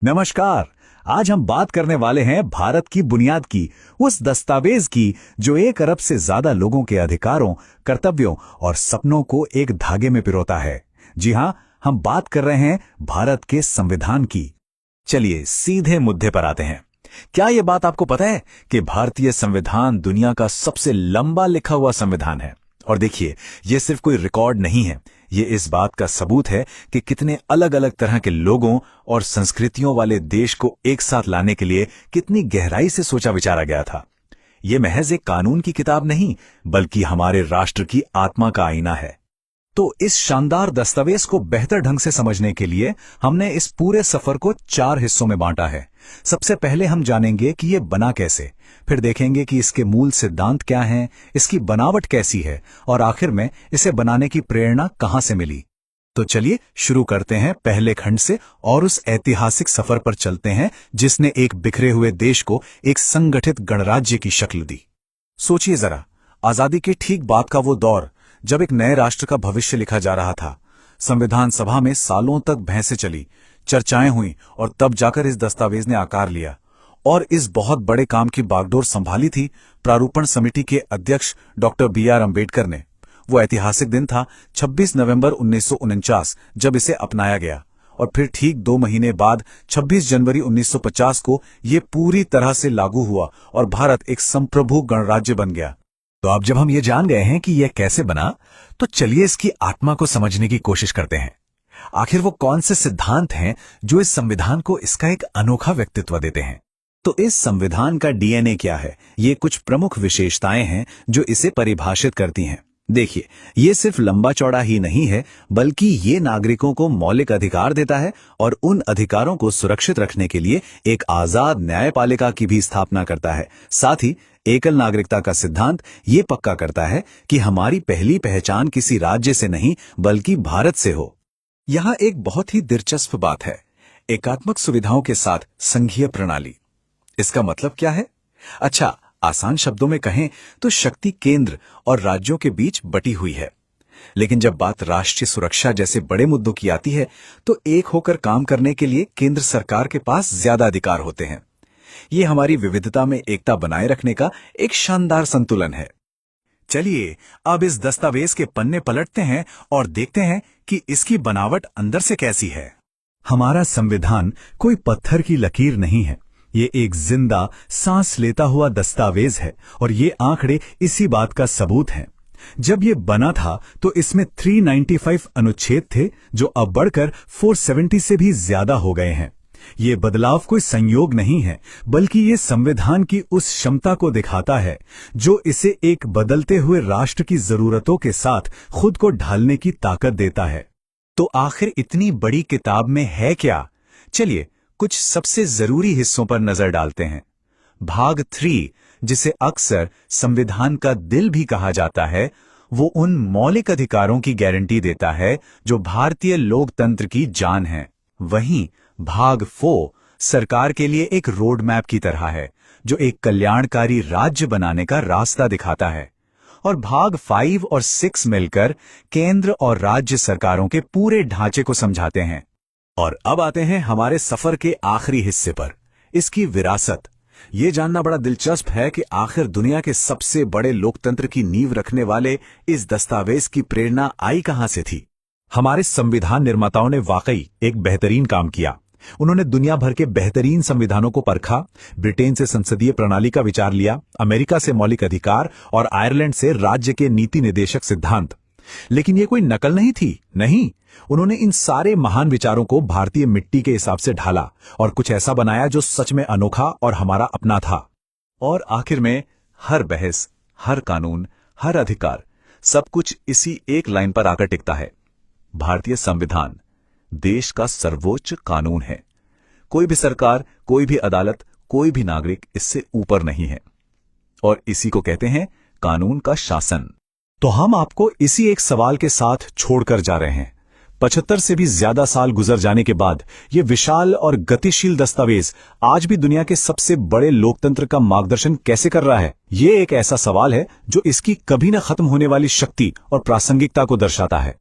नमस्कार। आज हम बात करने वाले हैं भारत की बुनियाद की, उस दस्तावेज की जो 1 अरब से ज्यादा लोगों के अधिकारों, कर्तव्यों और सपनों को एक धागे में पिरोता है। जी हां, हम बात कर रहे हैं भारत के संविधान की। चलिए सीधे मुद्दे पर आते हैं। क्या यह बात आपको पता है कि भारतीय संविधान दुनिया का सबसे लंबा लिखा हुआ संविधान है? और देखिए, यह सिर्फ कोई रिकॉर्ड नहीं है, ये इस बात का सबूत है कि कितने अलग अलग तरह के लोगों और संस्कृतियों वाले देश को एक साथ लाने के लिए कितनी गहराई से सोचा विचारा गया था। ये महज एक कानून की किताब नहीं, बल्कि हमारे राष्ट्र की आत्मा का आईना है। तो इस शानदार दस्तावेज को बेहतर ढंग से समझने के लिए हमने इस पूरे सफर को 4 हिस्सों में बांटा है। सबसे पहले हम जानेंगे कि यह बना कैसे, फिर देखेंगे कि इसके मूल सिद्धांत क्या हैं, इसकी बनावट कैसी है और आखिर में इसे बनाने की प्रेरणा कहां से मिली। तो चलिए शुरू करते हैं पहले खंड से और उस ऐतिहासिक सफर पर चलते हैं जिसने एक बिखरे हुए देश को एक संगठित गणराज्य की शक्ल दी। सोचिए जरा, आजादी के ठीक बाद का वो दौर जब एक नए राष्ट्र का भविष्य लिखा जा रहा था। संविधान सभा में सालों तक बहसें चली, चर्चाएं हुई और तब जाकर इस दस्तावेज ने आकार लिया। और इस बहुत बड़े काम की बागडोर संभाली थी प्रारूपण समिति के अध्यक्ष डॉक्टर B.R. अम्बेडकर ने। वो ऐतिहासिक दिन था 26 नवंबर 1949 जब इसे अपनाया गया, और फिर ठीक 2 महीने बाद 26 जनवरी 1950 को ये पूरी तरह से लागू हुआ और भारत एक संप्रभु गणराज्य बन गया। तो अब जब हम ये जान गए हैं कि यह कैसे बना, तो चलिए इसकी आत्मा को समझने की कोशिश करते हैं। आखिर वो कौन से सिद्धांत हैं जो इस संविधान को इसका एक अनोखा व्यक्तित्व देते हैं? तो इस संविधान का डीएनए क्या है? ये कुछ प्रमुख विशेषताएं हैं जो इसे परिभाषित करती हैं। देखिए, ये सिर्फ लंबा चौड़ा ही नहीं है, बल्कि ये नागरिकों को मौलिक अधिकार देता है और उन अधिकारों को सुरक्षित रखने के लिए एक आजाद न्यायपालिका की भी स्थापना करता है। साथ ही एकल नागरिकता का सिद्धांत ये पक्का करता है कि हमारी पहली पहचान किसी राज्य से नहीं बल्कि भारत से हो। यहाँ एक बहुत ही दिलचस्प बात है, एकात्मक सुविधाओं के साथ संघीय प्रणाली। इसका मतलब क्या है? अच्छा, आसान शब्दों में कहें तो शक्ति केंद्र और राज्यों के बीच बटी हुई है। लेकिन जब बात राष्ट्रीय सुरक्षा जैसे बड़े मुद्दों की आती है, तो एक होकर काम करने के लिए केंद्र सरकार के पास ज्यादा अधिकार होते हैं। ये हमारी विविधता में एकता बनाए रखने का एक शानदार संतुलन है। चलिए अब इस दस्तावेज के पन्ने पलटते हैं और देखते हैं कि इसकी बनावट अंदर से कैसी है। हमारा संविधान कोई पत्थर की लकीर नहीं है, ये एक जिंदा सांस लेता हुआ दस्तावेज है और ये आंकड़े इसी बात का सबूत हैं। जब ये बना था तो इसमें 395 अनुच्छेद थे, जो अब बढ़कर 470 से भी ज्यादा हो गए हैं। ये बदलाव कोई संयोग नहीं है, बल्कि ये संविधान की उस क्षमता को दिखाता है जो इसे एक बदलते हुए राष्ट्र की जरूरतों के साथ खुद को ढालने की ताकत देता है। तो आखिर इतनी बड़ी किताब में है क्या? चलिए कुछ सबसे जरूरी हिस्सों पर नजर डालते हैं। भाग 3, जिसे अक्सर संविधान का दिल भी कहा जाता है, वो उन मौलिक अधिकारों की गारंटी देता है जो भारतीय लोकतंत्र की जान है। वहीं भाग 4 सरकार के लिए एक रोड मैप की तरह है, जो एक कल्याणकारी राज्य बनाने का रास्ता दिखाता है। और भाग 5 और 6 मिलकर केंद्र और राज्य सरकारों के पूरे ढांचे को समझाते हैं। और अब आते हैं हमारे सफर के आखिरी हिस्से पर, इसकी विरासत। ये जानना बड़ा दिलचस्प है कि आखिर दुनिया के सबसे बड़े लोकतंत्र की नींव रखने वाले इस दस्तावेज की प्रेरणा आई कहां से थी। हमारे संविधान निर्माताओं ने वाकई एक बेहतरीन काम किया। उन्होंने दुनिया भर के बेहतरीन संविधानों को परखा। ब्रिटेन से संसदीय प्रणाली का विचार लिया, अमेरिका से मौलिक अधिकार और आयरलैंड से राज्य के नीति निर्देशक सिद्धांत। लेकिन ये कोई नकल नहीं थी, नहीं। उन्होंने इन सारे महान विचारों को भारतीय मिट्टी के हिसाब से ढाला और कुछ ऐसा बनाया जो सच में अनोखा और हमारा अपना था। और आखिर में हर बहस, हर कानून, हर अधिकार, सब कुछ इसी एक लाइन पर आकर टिकता है। भारतीय संविधान देश का सर्वोच्च कानून है। कोई भी सरकार, कोई भी अदालत, कोई भी नागरिक इससे ऊपर नहीं है। और इसी को कहते हैं कानून का शासन। तो हम आपको इसी एक सवाल के साथ छोड़कर जा रहे हैं। 75 से भी ज्यादा साल गुजर जाने के बाद यह विशाल और गतिशील दस्तावेज आज भी दुनिया के सबसे बड़े लोकतंत्र का मार्गदर्शन कैसे कर रहा है? ये एक ऐसा सवाल है जो इसकी कभी न खत्म होने वाली शक्ति और प्रासंगिकता को दर्शाता है।